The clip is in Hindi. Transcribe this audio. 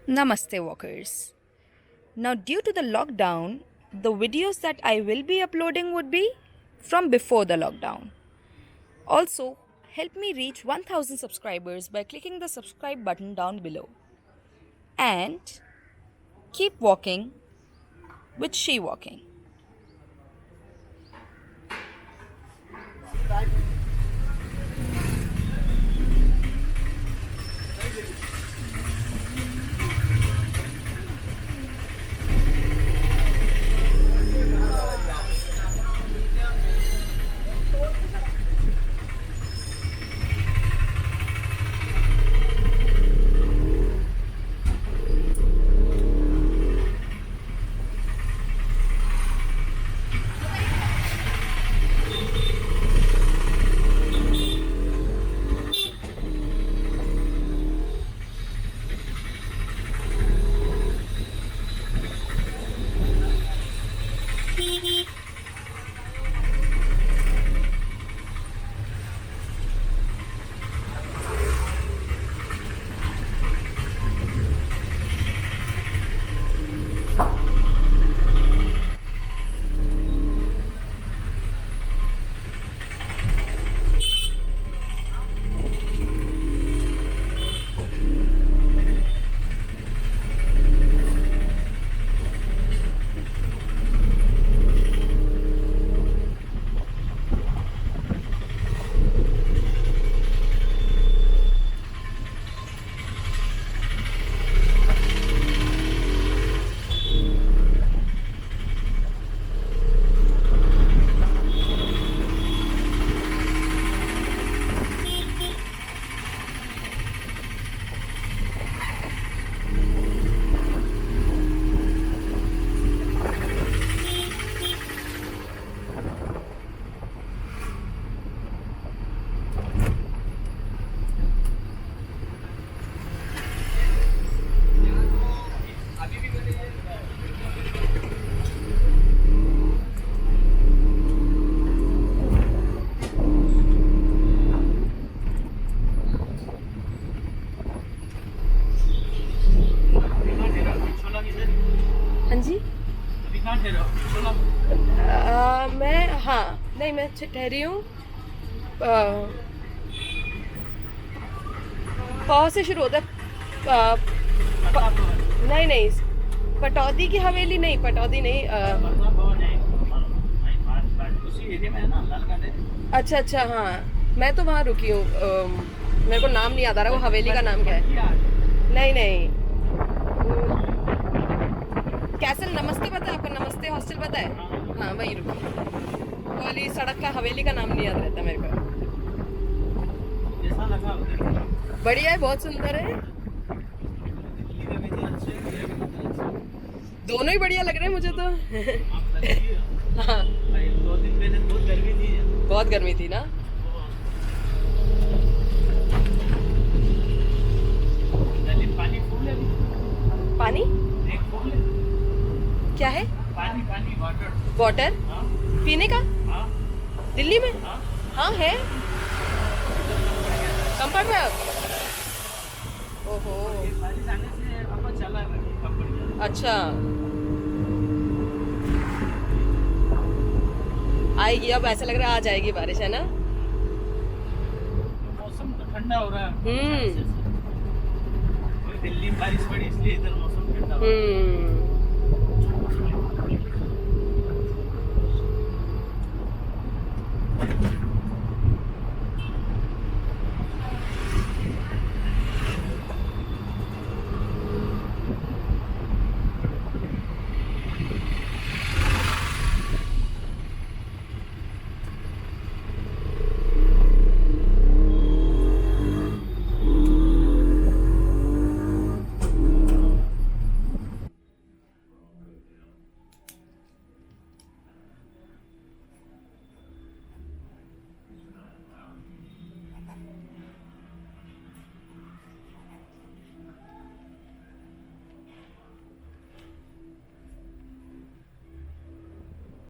Namaste, walkers. Now, due to the lockdown, the videos that I will be uploading would be from before the lockdown. Also, help me reach 1000 subscribers by clicking the subscribe button down below. And keep walking with She Walking. हाँ जी। मैं ठहरी हूँ। प से शुरू होता है। नहीं, पटौदी की हवेली नहीं, पटौदी नहीं। अच्छा, हाँ, मैं तो वहाँ रुकी हूँ। मेरे को नाम नहीं याद आ रहा, वो हवेली का नाम क्या है? नहीं, कैसल नमस्ते पता है आपको? नमस्ते हॉस्टल पता है? हाँ, वही रुकी। वाली सड़क का हवेली का नाम नहीं याद रहता मेरे को। बढ़िया है, बहुत सुंदर है। दोनों ही बढ़िया लग रहे हैं मुझे तो। हाँ, 2 दिन पहले बहुत गर्मी थी ना। पानी फूल है, पानी एक फूल है। क्या है? पानी वाटर पीने का? हाँ, दिल्ली में? हाँ है। कंफर्ट में आप? ओहो, बारिश आने से पापा चला है कंपनी। अच्छा, आएगी अब, ऐसा लग रहा है आ जाएगी बारिश, है ना? मौसम ठंडा हो रहा है। दिल्ली में बारिश पड़ी इसलिए इधर मौसम ठंडा हो रहा है।